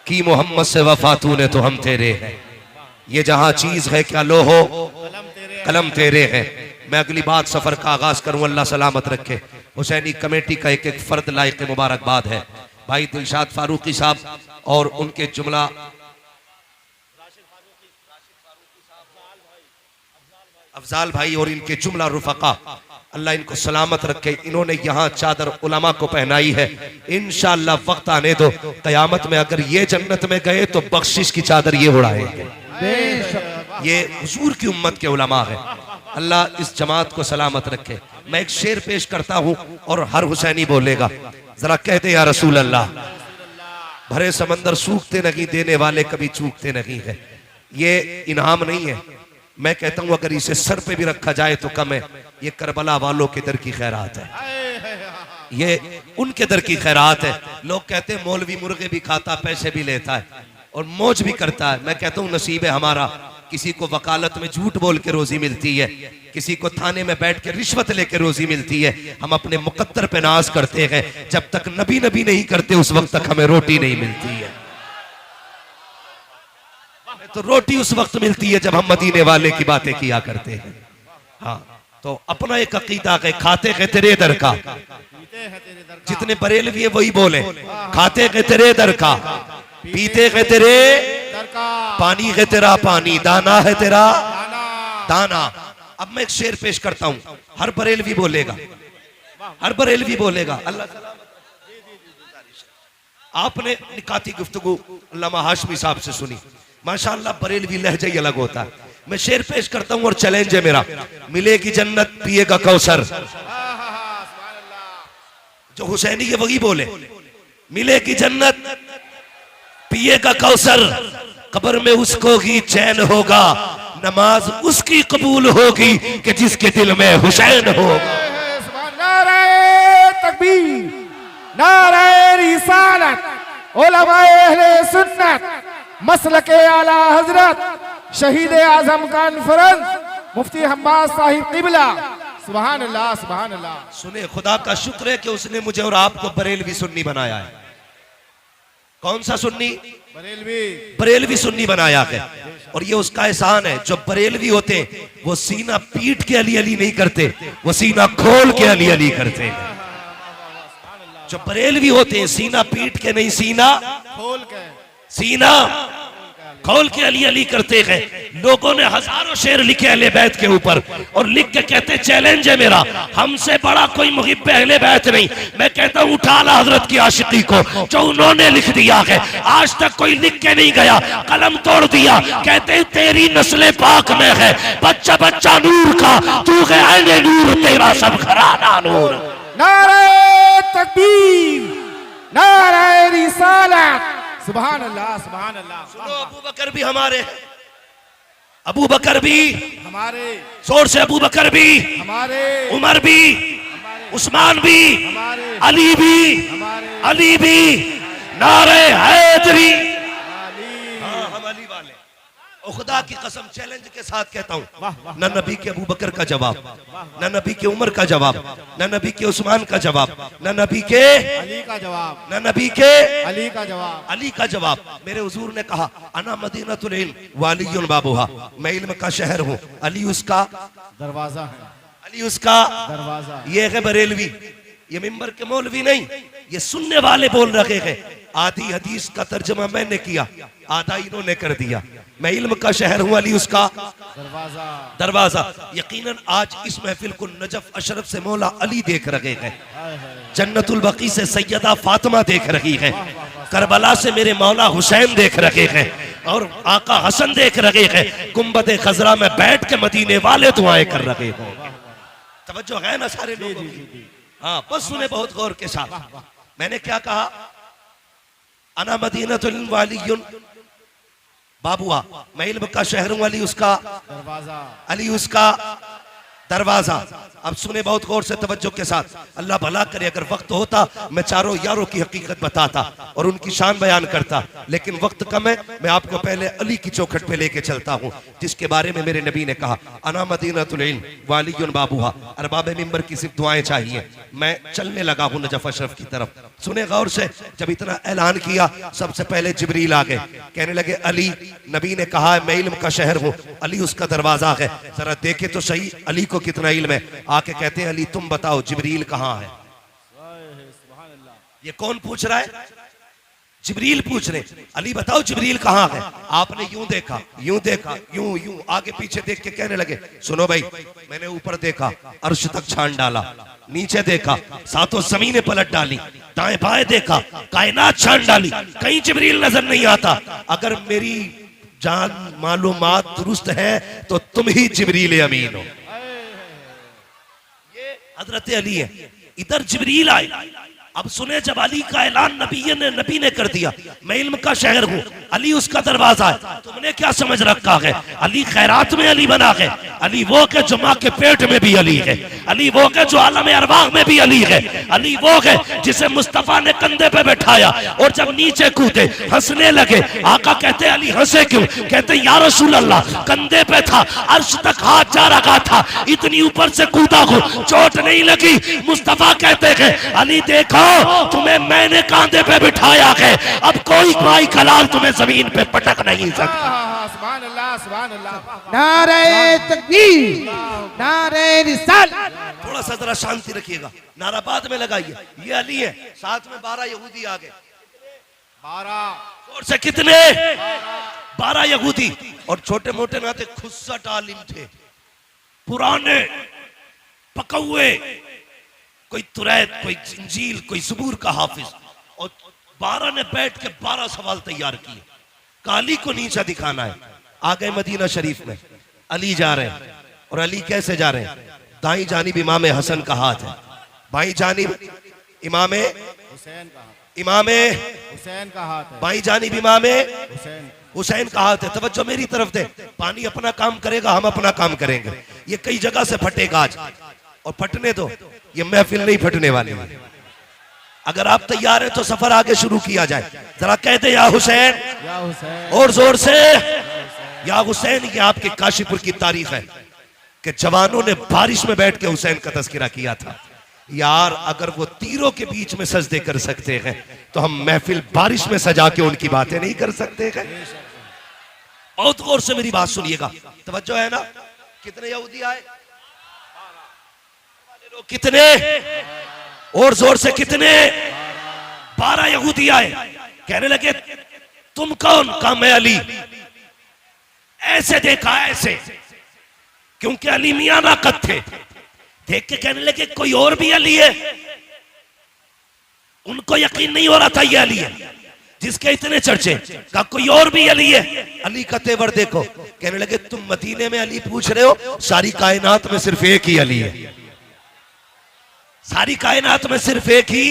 की मोहम्मद से वफा तूने तो हम तेरे हैं। ये जहां चीज है क्या लो हो कलम तेरे हैं। मैं अगली बात सफर का आगाज करूं, अल्लाह सलामत रखे। हुसैनी कमेटी का एक एक फर्द लायक मुबारकबाद है भाई दिलशाद फारूकी साहब और उनके जुमला अफजाल भाई और इनके जुमला रुफका, अल्लाह इनको सलामत रखे। इन्होंने यहाँ चादर उलमा को पहनाई है। इंशाअल्लाह वक्त आने दो कयामत में अगर ये जन्नत में गए तो बख्शिश की चादर ये उड़ाएंगे। ये हुजूर की उम्मत के उलमा है। अल्लाह इस जमात को सलामत रखे। मैं एक शेर पेश करता हूँ और हर हुसैनी बोलेगा, जरा कहते या रसूल अल्लाह। भरे समंदर सूखते नहीं, देने वाले कभी चूकते नहीं है। ये इनाम नहीं है, मैं कहता हूं अगर इसे सर पे भी रखा जाए तो कम है। ये करबला वालों के दर की खैरात है, ये उनके दर की खैरात है। लोग कहते हैं मौलवी मुर्गे भी खाता, पैसे भी लेता है और मौज भी करता है। मैं कहता हूं नसीब है हमारा, किसी को वकालत में झूठ बोल के रोजी मिलती है, किसी को थाने में बैठ के रिश्वत लेके रोजी मिलती है। हम अपने मुकद्दर पे नाज करते हैं। जब तक नबी नबी नहीं करते उस वक्त तक हमें रोटी नहीं मिलती है। तो रोटी उस वक्त मिलती है जब हम मदीने वाले की बातें किया करते हैं। हाँ, तो अपना एक अकीदा है, खाते हैं तेरे दर का। जितने बरेलवी है वही बोले, खाते हैं तेरे दर का, पीते हैं तेरे दर का, पानी है तेरा पानी, दाना है तेरा दाना। अब मैं एक शेर पेश करता हूं, हर बरेलवी बोलेगा, हर बरेलवी बोलेगा। अल्लाह आपने निकाती गुफ्तगू अल्लामा हाशमी साहब से सुनी, माशाअल्लाह बरेलवी लहजा ही अलग होता है। मैं शेर पेश करता हूं और चैलेंज है मेरा, मिलेगी जन्नत पिएगा कौसर। जो हुसैनी है वही बोले, मिलेगी जन्नत पिएगा कौसर, कब्र में उसको ही चैन होगा, नमाज उसकी कबूल होगी कि जिसके दिल में हुसैन होगा। नारे तकबीर, नारे रिसालत, उलमाए अहले सुन्नत, मसलके आला हजरत शहीद आजम कॉन्फ्रेंस मुफ्ती हम्माद साहिब किबला। सुभान अल्लाह, सुभान अल्लाह। सुने, खुदा का शुक्र है कि उसने मुझे और आपको बरेलवी सुन्नी बनाया है। कौन सा सुन्नी? बरेलवी। बरेलवी सुन्नी बनाया है। और ये उसका एहसान है। जो बरेलवी होते वो सीना पीट के अली अली नहीं करते, वो सीना खोल के अली अली करते हैं। जो बरेलवी होते हैं सीना पीट के नहीं, सीना खोल के, सीना खोल के अली अली करते हैं। लोगों ने हजारों शेर लिखे अहले बैत के ऊपर और लिख के कहते चैलेंज है मेरा, हमसे बड़ा कोई मुहिब्ब अहले बैत नहीं। मैं कहता हूं उठा ला हजरत की आशिकी को, जो उन्होंने लिख दिया है आज तक कोई लिख के नहीं गया, कलम तोड़ दिया। कहते तेरी नस्ल पाक में है बच्चा बच्चा नूर का, तू है अहले नूर, तेरा सब घराना नूर। नारे तकबीर, नारे रिसालत, सुभान अल्लाह, सुभान अल्लाह। सुनो, अबू बकर भी हमारे, अबू बकर भी हमारे, जोर से अबू बकर भी हमारे, उमर भी, उस्मान भी, हमारे, अली भी, हमारे, अली भी, नारे हैदरी। हाँ, हम अली वाले। और खुदा की कसम चैलेंज के साथ कहता हूँ, न नबी के अबू बकर का जवाब, न नबी के उमर का जवाब, न नबी के उस्मान का जवाब, न नबी के अली का जवाब, न नबी के अली का जवाब, अली का जवाब। मेरे हुजूर ने कहा अना मदीनतुल इल्म वालियुन बाबुहा, मैं इल्म का शहर हूँ, अली उसका दरवाजा है, अली उसका दरवाजा। ये है बरेलवी, ये मिंबर के मौलवी नहीं, ये सुनने वाले बोल रहे हैं। आधी हदीस का तर्जमा मैंने किया, आधा इन्होंने कर दिया। मैं इल्म का शहर हूँ, अली उसका दरवाजा, दरवाजा। यकीनन आज इस महफिल को नजफ अशरफ से मौला अली देख रहे हैं, जन्नतुल बकी से सैयदा फातिमा देख रही है, करबला से मेरे मौला हुसैन देख रहे हैं और आका हसन देख रहे हैं। गुंबद खजरा में बैठ के मदीने वाले दुआएं कर रहे हैं। तवज्जो है ना सारे लोगों की? हाँ, बस सुने बहुत गौर के साथ। मैंने क्या कहा? अना मदीनतुल वालियुन बाबुआ, मैं इल्म का शहर हूं, अली उसका दरवाजा, अली उसका दरवाजा। अब सुने बहुत गौर से तवज्जो के साथ। अल्लाह भला करे अगर वक्त होता मैं चारों यारों की हकीकत बताता और उनकी शान बयान करता, लेकिन वक्त कम है। मैं आपको पहले अली की चौखट पे लेके चलता हूँ, जिसके बारे में मेरे नबी ने कहा अना मदीनतुल इल्म वालियुन बाबुहा। अरबाब मिंबर की सिर्फ दुआएं चाहिए। मैं चलने लगा हूँ नजफ अशरफ की तरफ। सुने गौर से, जब इतना ऐलान किया सबसे पहले जिब्रील आ गए, कहने लगे अली, नबी ने कहा है मैं इल्म का शहर हूँ, अली उसका दरवाजा है, जरा देखे तो सही अली को कितना इल्म है। आके कहते हैं अली तुम बताओ जिब्रील कहाँ है। ये कौन पूछ रहा है? जिब्रील पूछ रहे, अली बताओ जिब्रील कहाँ है। आपने यूं देखा, यूं देखा, यूं यूं आगे पीछे देख के कहने लगे सुनो भाई, मैंने ऊपर देखा अर्श तक छान डाला, नीचे देखा सातों जमीनें पलट डाली, दाएं बाएं देखा कायनात छान डाली, कहीं जिब्रील नजर नहीं आता। अगर मेरी जान मालूमात दुरुस्त है तो तुम ही जिब्रील अमीन हो। ये हजरत अली है, इधर जिब्रील आए। अब सुने, जब अली का ऐलान नबी ने कर दिया, मैं इल्म का शहर हूँ, अली उसका दरवाजा है, तुमने क्या समझ रखा है? अली खैरात में अली बना है, अली वो के जो माँ के पेट में भी अली है, अली वो के जो आलम अरवाह में भी अली है, अली वो है जिसे मुस्तफा ने कंधे पे बैठाया और जब नीचे कूदे हंसने लगे। आका कहते अली हंसे क्यों? कहते या रसूल अल्लाह कंधे पे था, अर्श तक हाथ जा रखा था, इतनी ऊपर से कूदा हूँ, चोट नहीं लगी। मुस्तफा कहते हैं अली देखो तुम्हें मैंने कांधे पे बिठाया है, अब कोई भाई कलाल तुम्हें जमीन पे पटक नहीं सकता। सुभान अल्लाह, सुभान अल्लाह। नारे तकबीर, नारे रिसालत। थोड़ा सा जरा शांति रखिएगा, नारा बाद में लगाइए। ये अली है, साथ में 12 यहूदी आ गए। 12 और से कितने? 12 यहूदी और छोटे मोटे नाते खुस्सट आलिम थे, पुराने पकौए, कोई तुरैत, कोई इंजील, कोई ज़बूर का हाफिज। और 12 ने बैठ के 12 सवाल तैयार किए। अली को नीचा दिखाना है। आ गए मदीना शरीफ में, अली जा रहे हैं। और अली कैसे जा रहे हैं? दाई जानिब इमाम हसन का हाथ है, बाई जानिब इमाम हुसैन का हाथ, इमाम हुसैन का हाथ है, बाई जानिब इमाम हुसैन हुसैन का हाथ है। तवज्जो मेरी तरफ दे, पानी अपना काम करेगा, हम अपना काम करेंगे। ये कई जगह से फटेगा आज, और फटने दो, ये महफिल नहीं फटने वाली है। अगर आप तैयार हैं तो सफर आगे शुरू किया जाए। जरा कहते या हुसैन, या हुसैन, और जोर से या हुसैन। ये आपके काशीपुर की तारीख है कि जवानों ने बारिश में बैठ के हुसैन का तस्करा किया था। यार अगर वो तीरों के बीच में सजदे कर सकते हैं तो हम महफिल बारिश में सजा के उनकी बातें नहीं कर सकते हैं? बहुत गौर से मेरी बात सुनिएगा, तवज्जो है ना। कितने यहूदी आए? कितने? और जोर से कितने? 12 यहूदी आए। कहने लगे तुम कौन? कहा मैं अली। ऐसे देखा, ऐसे, क्योंकि अली मियां नाकत थे। देख के कहने लगे कोई और भी अली है। उनको यकीन नहीं हो रहा था ये अली है जिसके इतने चर्चे। कहा कोई और भी अली है। अली का तेवर देखो। कहने लगे तुम मदीने में अली पूछ रहे हो, सारी कायनात में सिर्फ एक ही अली है। सारी कायनात में सिर्फ एक ही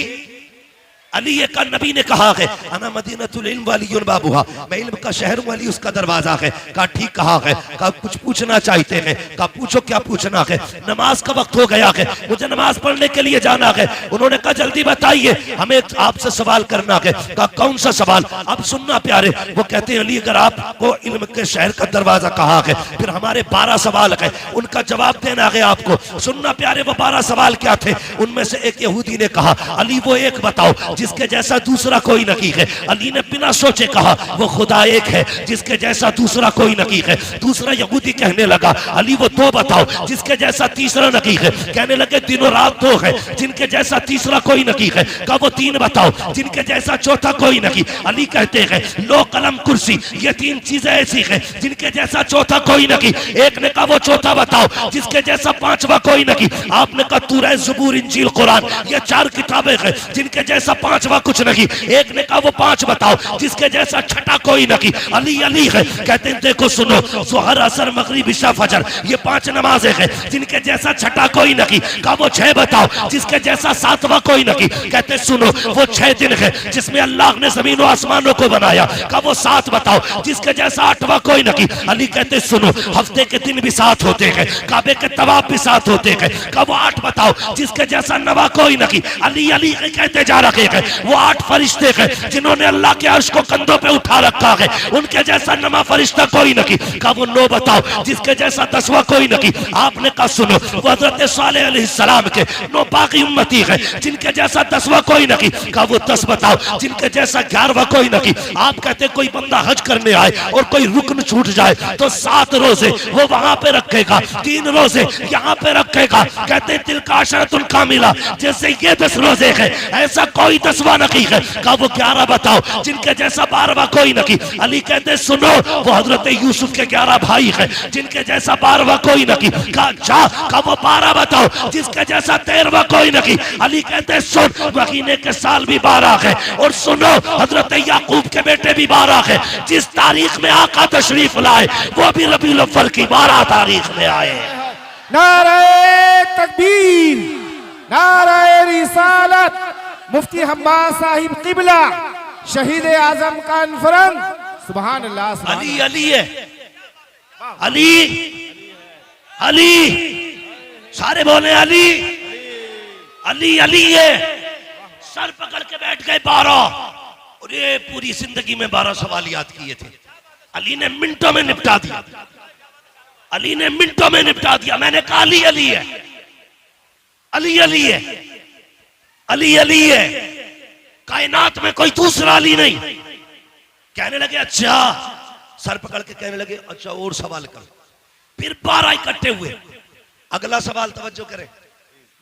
अली है। का नबी ने कहा है अना मदीनतुल इल्म वालियुन बाबुहा, मैं इल्म का शहर हूं, अली उसका दरवाजा है। कहा ठीक कहा है। कहा कुछ पूछना चाहते हैं? कहा पूछो, क्या पूछना है? नमाज का वक्त हो गया है, मुझे नमाज पढ़ने के लिए जाना है। उन्होंने कहा जल्दी बताइए, हमें आपसे सवाल करना है। कहा कौन सा सवाल? अब सुनना प्यारे। वो कहते हैं अली अगर आपको इल्म के शहर का दरवाजा कहा है, फिर हमारे 12 सवाल है, उनका जवाब देना है आपको। सुनना प्यारे, वो 12 सवाल क्या थे? उनमें से एक यहूदी ने कहा अली वो एक बताओ जिसके जैसा दूसरा कोई नहीं है। अली ने बिना सोचे कहा वो खुदा एक है जिसके जैसा दूसरा कोई नहीं है। दूसरा यहूदी कहने लगा अली वो 2 बताओ जिसके जैसा तीसरा नहीं है। कहने लगे दिनों रात 2 है जिनके जैसा तीसरा कोई नहीं है। कहा वो 3 बताओ जिनके जैसा चौथा कोई नहीं। अली कहते हैं लो कलम कुर्सी, ये 3 चीजें ऐसी है जिनके जैसा चौथा कोई नहीं। एक ने कहा वो चौथा बताओ जिसके जैसा 5वां कोई नहीं। आपने कहा तौरात, ज़बूर, इंजील, कुरान, ये 4 किताबें हैं जिनके जैसा 5वां कुछ नहीं। एक ने कहा वो 5 बताओ जिसके जैसा छठा कोई नहीं। अली अली है। कहते हैं देखो सुनो, ज़ोहर, असर, मगरिब, इशा, फजर, ये 5 नमाजें हैं जिनके जैसा छठा कोई नहीं। कहा वो 6 बताओ जिसके जैसा 7वां कोई नहीं। कहते सुनो वो 6 दिन है जिसमें अल्लाह ने जमीन और आसमानों को बनाया। कहा वो 7 बताओ जिसके जैसा 8वां कोई नहीं। अली कहते सुनो हफ्ते के दिन भी 7 होते हैं, काबे के तवाफ भी 7 होते हैं। कहा वो 8 बताओ जिसके जैसा 9वां कोई नहीं। अली अली कहते जा रहे हैं। वो 8 फरिश्ते हैं जिन्होंने अल्लाह के अर्श को कंधों पे उठा रखा है, उनके जैसा नमा फरिश्ता कोई नहीं। कहा वो 9 बताओ जिसके जैसा 10वां कोई नहीं। आपने कहा सुनो, वो हजरत सालेह अलैहिस्सलाम के 9 बाकी उम्मती है जिनके जैसा 10वां कोई नहीं। कहा वो 10 बताओ जिनके जैसा 11वां कोई नहीं। आप कहते कोई बंदा हज करने आए और कोई रुकन छूट जाए तो 7 रोजे वो वहां पे रखेगा, 3 रोजे यहाँ पे रखेगा। कहते हैं तिल का अशरतुल कामिला, जैसे ये 10 रोजे है ऐसा कोई 10वां नहीं है। कहा वो 11 बताओ जिनके जैसा 12वां कोई नहीं। अली कहते सुनो, वो हजरत यूसुफ के 11 भाई है जिनके जैसा 12वां कोई नहीं। कहा जा, कहा वो 12 बताओ जिसके जैसा 13वां कोई नहीं। अली कहते सुन, महीने के साल भी 12 है, और सुनो हजरत याकूब के बेटे भी 12 है। जिस तारीख में आका तशरीफ लाए वो भी रबीउल अव्वल की 12 तारीख में आए। नारे तकबीर, नारे रिसालत, मुफ्ती हम्माद साहिब किबला, शहीद आजम कॉन्फ्रेंस। सुभान अल्लाह, सुभान अली अली है, अली अली, सारे बोले अली अली अली है। सर पकड़ के बैठ गए 12, और ये पूरी जिंदगी में 12 सवाल याद किए थे। अली ने मिनटों में निपटा दिया, अली ने मिनटों में निपटा दिया। मैंने कहा अली अली है, अली अली है, अली अली है, कायनात में कोई दूसरा अली नहीं। कहने लगे अच्छा, सर पकड़ के कहने लगे अच्छा और सवाल कर। फिर 12 इकट्ठे हुए। अगला सवाल तवज्जो करें,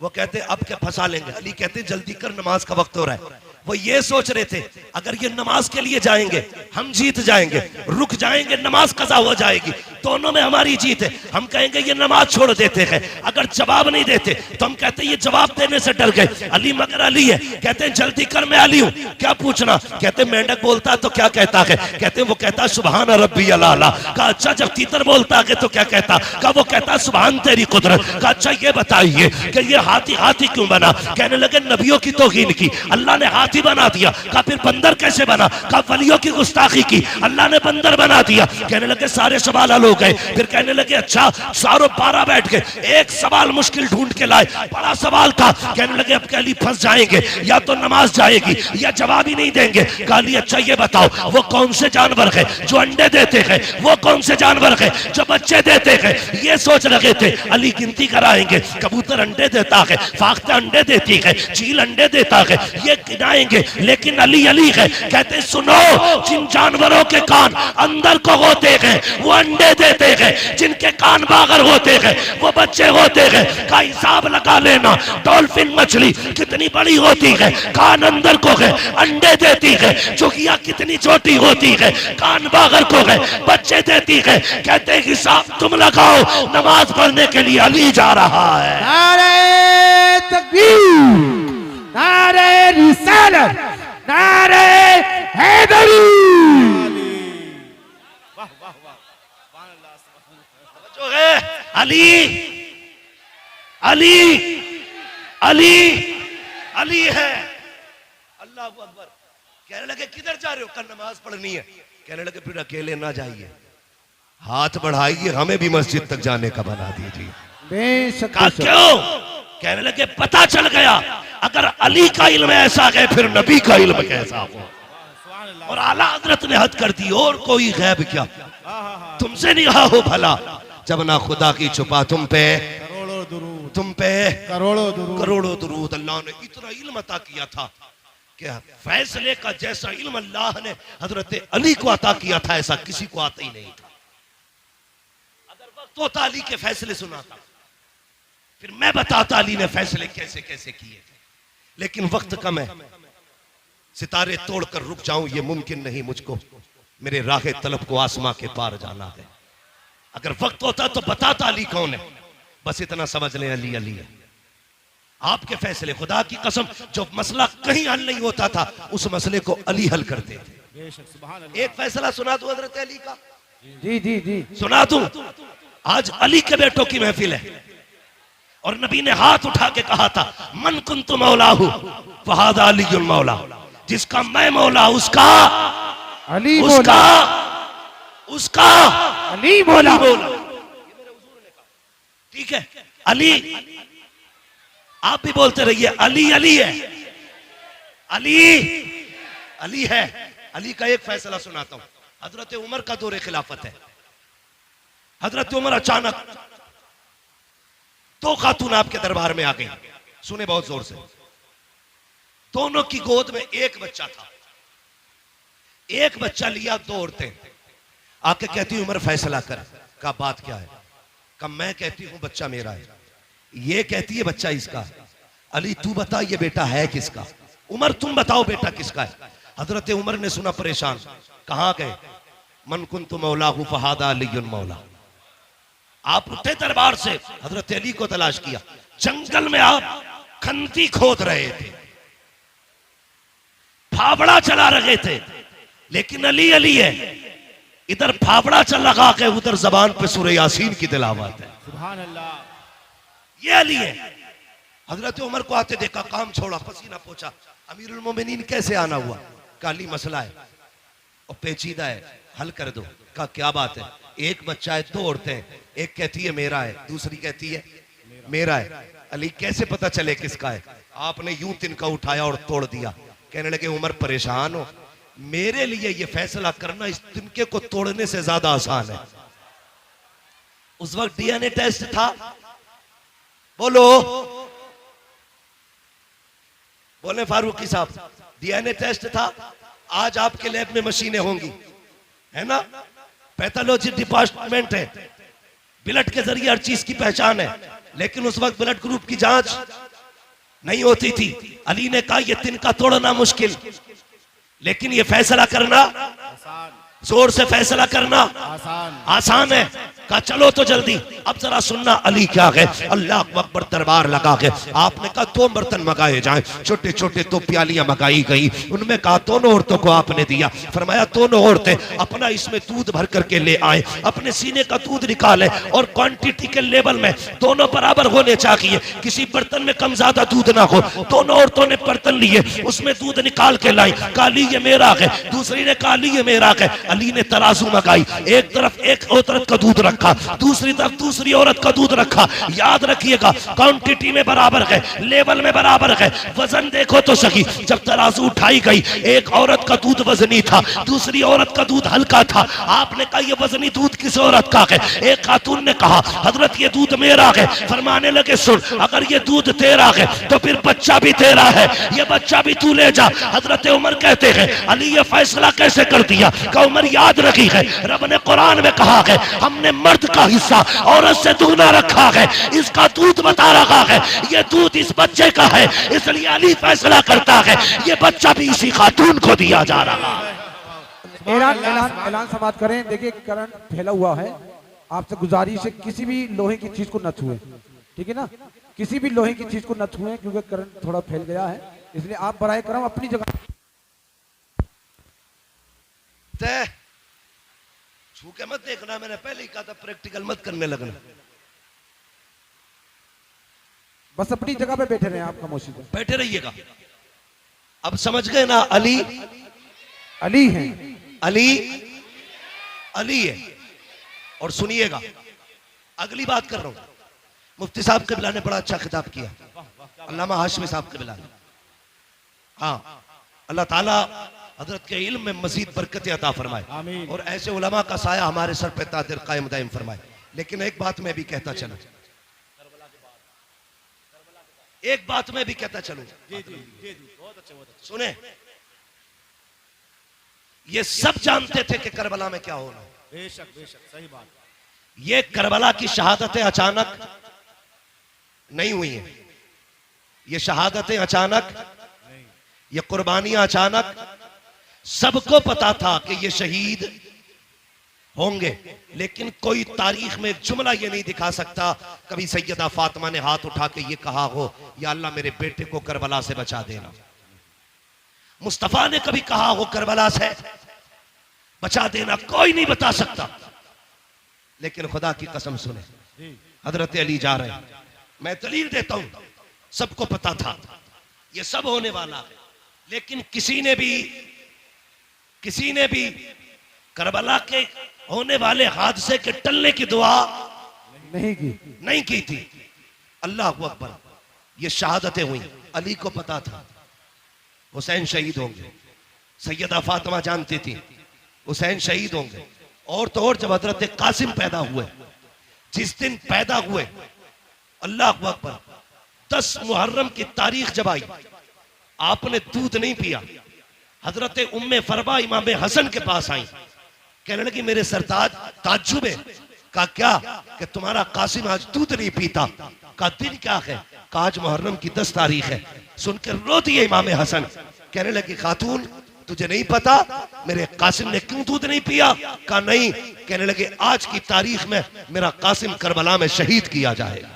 वो कहते अब क्या फंसा लेंगे। अली कहते जल्दी कर, नमाज का वक्त हो रहा है। वो ये सोच रहे थे अगर ये नमाज के लिए जाएंगे हम जीत जाएंगे, रुक जाएंगे नमाज कज़ा हो जाएगी, दोनों में हमारी जीत है। हम कहेंगे ये नमाज छोड़ देते हैं, अगर जवाब नहीं देते तो हम कहते ये जवाब देने से डर गए। अली मगर अली है। कहते हैं जल्दी कर, मैं अली हूं, क्या पूछना। कहते मेंढक बोलता है तो क्या कहता है। कहते वो कहता सुभान रब्बी अला। कहा अच्छा जब तीतर बोलता है तो क्या कहता। कहा वो कहता सुभान तेरी कुदरत। कहा अच्छा ये बताइए कि ये हाथी हाथी क्यों बना। कहने लगे नबियों की तौहीन की, अल्लाह ने हाथी बना दिया। कहा फिर बंदर कैसे बना। कहा वलियों की गुस्ताखी की, अल्लाह ने बंदर बना दिया। कहने लगे सारे सवाल हल हो गए। फिर कहने लगे अच्छा सारों 12 बैठ गए, एक सवाल मुश्किल ढूंढ के लाए, बड़ा सवाल था। कहने लगे अब कहली फंस जाएंगे, या तो नमाज जाएगी या जवाब ही नहीं देंगे। कहली अच्छा ये बताओ वो कौन से जानवर है जो अंडे देते हैं, वो कौन से जानवर है जो बच्चे देते हैं। ये सोच रहे थे। अली गिनती कराएंगे, कबूतर अंडे देता है, फाख्ता अंडे देती है, चील अंडे देता है, ये गिनाएंगे। लेकिन अली अली है। कहते सुनो जिन जानवरों के कान अंदर को होते हैं वो अंडे देते हैं, जिनके कान बाहर होते हैं वो बच्चे होते हैं। का हिसाब लगा लेना, डॉल्फिन मछली कितनी बड़ी होती है, कान अंदर को है, अंडे देती है। चुकिया कितनी छोटी होती है, कान बाहर को है, बच्चे देती है। कहते हिसाब तुम लगाओ, नमाज पढ़ने के लिए अली जा रहा है। नारे तकबीर, नारे रिसालत, नारे हैदरी। जो है अली अली अली अली है। अल्लाह अकबर। कहने लगे किधर जा रहे हो। कल नमाज पढ़नी है। कहने लगे फिर अकेले ना जाइए, हाथ बढ़ाइए, हमें भी मस्जिद तक जाने का बना दीजिए। बेशक कहा क्यों। कहने लगे पता चल गया अगर अली का इल्म ऐसा है फिर नबी का इल्म कैसा हो। और आला हजरत ने हद कर दी, और कोई गैब क्या तुमसे नहीं हो भला। जब ना खुदा की छुपा तुम पे करोड़ों दुरूद, तुम पे करोड़ों दुरूद, करोड़ों दुरूद। अल्लाह ने इतना इल्म अता किया था कि फैसले का जैसा इल्म अल्लाह ने हजरत अली को अता किया था ऐसा किसी को आता ही नहीं था। अगर वक्त होता अली के फैसले सुनाता, फिर मैं बताता अली ने फैसले कैसे कैसे किए थे। लेकिन वक्त कम है, सितारे तोड़कर रुक जाऊं ये मुमकिन नहीं मुझको, मेरे राह तलब को आसमां के पार जाना है। अगर वक्त होता तो बताता अली कौन है, बस इतना समझ लें अली अली है। आपके फैसले, खुदा की कसम, जो मसला कहीं हल नहीं होता था उस मसले को अली हल करते थे। एक फैसला सुना दूं हजरत अली का। जी जी जी सुना दूं। आज अली के बेटों की महफिल है और नबी ने हाथ उठा के कहा था मन कुन्तु मौलाहु फहादा अलीयुल मौला। जिसका मैं मौला उसका अली उसका उसका अली मौला। ठीक है अली, आप भी बोलते रहिए अली अली है, अली अली है। अली का एक फैसला सुनाता हूं। हजरत उमर का दौरे खिलाफत है। हजरत उमर अचानक दो खातून आपके दरबार में आ गई। सुने बहुत जोर से। दोनों की गोद में एक बच्चा था। एक बच्चा लिया, दो औरतें आके कहती उमर फैसला कर। का बात क्या है? का मैं कहती हूं बच्चा मेरा है, ये कहती है बच्चा इसका। अली तू बता ये बेटा है किसका? उमर तुम बताओ बेटा किसका है? हजरत उमर ने सुना, परेशान। कहां गए? मन कुन्तु मौलाहु फहादा अलीयुन मौला। आप उठे दरबार से, हजरत अली को तलाश किया। जंगल में आप खंती खोद रहे थे, फावड़ा चला रहे थे, लेकिन अली अली है। इधर फावड़ा चल लगा के उधर जबान पे सूरह यासीन की तिलावत है। सुभान अल्लाह। ये अली है। हजरत उमर को आते देखा, काम छोड़ा, पसीना पोछा। अमीरुल मोमिनीन कैसे आना हुआ? काली मसला है और पेचीदा है, हल कर दो। का क्या बात है? एक बच्चा है, दो औरतें, एक कहती है मेरा है, दूसरी कहती है मेरा है। अली कैसे पता चले किसका है? आपने यूं तिनका उठाया और तोड़ दिया। कहने लगे उमर परेशान हो, मेरे लिए ये फैसला करना इस तिनके को तोड़ने से ज्यादा आसान है। उस वक्त डीएनए टेस्ट था। बोलो बोले फारूकी साहब, डीएनए टेस्ट था। आज आपके लैब में मशीनें होंगी, है ना? पैथोलॉजी डिपार्टमेंट है, ब्लड के जरिए हर चीज की पहचान है। लेकिन उस वक्त ब्लड ग्रुप की जांच नहीं होती थी। अली ने कहा यह तिनका तोड़ना मुश्किल, लेकिन यह फैसला करना आसान, जोर से फैसला करना आसान है। कहा चलो तो जल्दी। अब जरा सुनना अली क्या गए, अल्लाह अकबर दरबार लगा के आपने कहा दो बर्तन मंगाए जाएं, छोटे छोटे दो प्यालियां मंगाई गई। उनमें कहा दोनों औरतों को आपने दिया। फरमाया दोनों औरतें अपना इसमें दूध भर करके ले आए, अपने सीने का दूध निकाले और क्वांटिटी के लेवल में दोनों बराबर होने चाहिए, किसी बर्तन में कम ज्यादा दूध ना हो। दोनों औरतों ने बर्तन लिए, उसमें दूध निकाल के लाई। काली ये मेरा है, दूसरी ने काली ये मेरा है। अली ने तराजू मंगाई, एक तरफ एक औरत का दूध रखा, दूसरी तरफ दूसरी औरत का दूध रखा। याद रखिएगा क्वांटिटी में बराबर है, लेवल में बराबर है। वजन देखो तो सही। जब तराजू उठाई गई, एक औरत का दूध वजनी था, दूसरी औरत का दूध हल्का था। आपने कहा ये वजनी दूध किस औरत का है? एक खातून ने कहा हजरत ये दूध मेरा है। फरमाने लगे सुन, अगर ये दूध तेरा है तो फिर बच्चा भी तेरा है, ये बच्चा भी तू ले जा। हजरत उमर कहते हैं अली ये फैसला कैसे कर दिया? का उमर याद रखी है, रब ने कुरान में कहा है हमने मर्द का हिस्सा औरत से दुगना रखा है, इसका दूध बता रहा है ये दूध इस बच्चे का है, इसलिए अली फैसला करता है ये बच्चा भी इसी खातून को दिया जा रहा है। ऐलान समाप्त करें। देखिए करंट फैला हुआ है, आपसे गुजारिश है किसी भी लोहे की चीज को न छुए, ठीक है ना? किसी भी लोहे की चीज को न छुए क्योंकि करंट थोड़ा फैल गया है, इसलिए आप बराए करम अपनी जगह छू के मत देखना, मैंने पहले ही कहा था प्रैक्टिकल मत करने लगना। बस अपनी जगह पे बैठे रहे, आप खामोशी से बैठे रहिएगा। अब समझ गए ना? अली अली हैं, अली अली है। और सुनिएगा अगली बात कर रहा हूं। मुफ्ती साहब क़िबला ने बड़ा अच्छा खिताब किया, अल्लामा हाशमी साहब क़िबला ने। हाँ, अल्लाह ताला हजरत के इल्म में मजीद बरकत अता फरमाए और ऐसे उलमा का साया हमारे सर पे तादिर कायम दायम फरमाए। लेकिन एक बात मैं भी कहता चलूं, एक बात मैं भी कहता चलूं, सुने, ये सब जानते थे कि करबला में क्या होना। बेशक बेशक सही बात। ये करबला की शहादतें अचानक नहीं हुई हैं, ये शहादतें अचानक, ये कुर्बानियां अचानक। सबको पता था कि ये शहीद होंगे, लेकिन कोई तारीख में एक जुमला ये नहीं दिखा सकता कभी सैयदा फातिमा ने हाथ उठा के ये कहा हो या अल्लाह मेरे बेटे को करबला से बचा देना। मुस्तफा ने कभी कहा हो करबला से बचा देना, कोई नहीं बता सकता। लेकिन खुदा की कसम सुने, हजरत अली जा रहे हैं, मैं दलील देता हूं, सबको पता था ये सब होने वाला है, लेकिन किसी ने भी करबला के होने वाले हादसे के टलने की दुआ नहीं की थी। अल्लाह अकबर, ये शहादतें हुई, अली को पता था। हुसैन शहीद होंगे। सैयदा फातिमा जानती थी हुसैन शहीद होंगे। और तो और जब हजरत कासिम पैदा हुए, जिस दिन पैदा हुए, अल्लाह अकबर, 10 मुहर्रम की तारीख जब आई, आपने दूध नहीं पिया। हजरत उम्मे फरवा इमाम हसन के पास आई, कहने लगी मेरे सरताज ताज्जुब है। कहा क्या? कि तुम्हारा कासिम आज दूध नहीं पीता। का दिन क्या है? का आज मुहर्रम की 10 तारीख है। सुनकर रो दिए इमाम हसन। कहने लगी खातून तुझे नहीं पता मेरे कासिम ने क्यों दूध नहीं पिया? का नहीं। कहने लगे आज की तारीख में मेरा कासिम करबला में शहीद किया जाएगा।